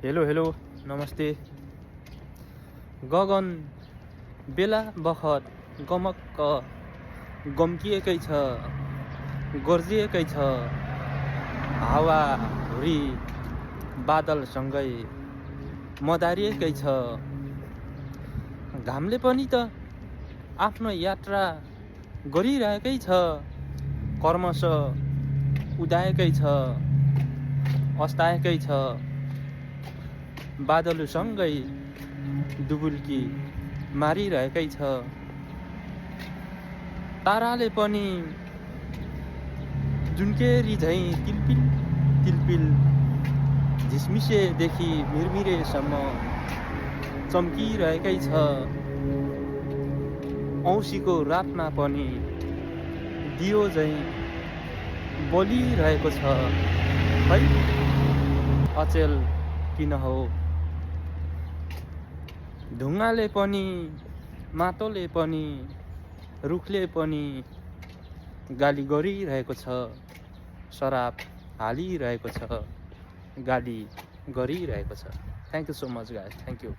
Hello hello नमस्ते। गगन बेला बखत गमक्क गम्किएकै छ, गर्जिएकै छ। हावा हुरी बादलसँगै मदारिएकै छ। घामले पनि त आफ्नो यात्रा गरिरहेकै छ। कर्मश उदाएकै छ, अस्ताएकै छ। बादलसँगै डुबुल्की मारिरहेकै छ। ताराले पनि जुन्केरी झैँ तिलपिल तिलपिल झिसमिसेदेखि मिरमिरेसम्म चम्किरहेकै छ। औँसीको रातमा पनि दियो झैँ बलिरहेको छ। है अचेल किन हो? ढुङ्गाले पनि, माटोले पनि, रुखले पनि गाली गरिरहेको छ। शराब हालिरहेको छ, गाली गरिरहेको छ। Thank you so much guys, thank you.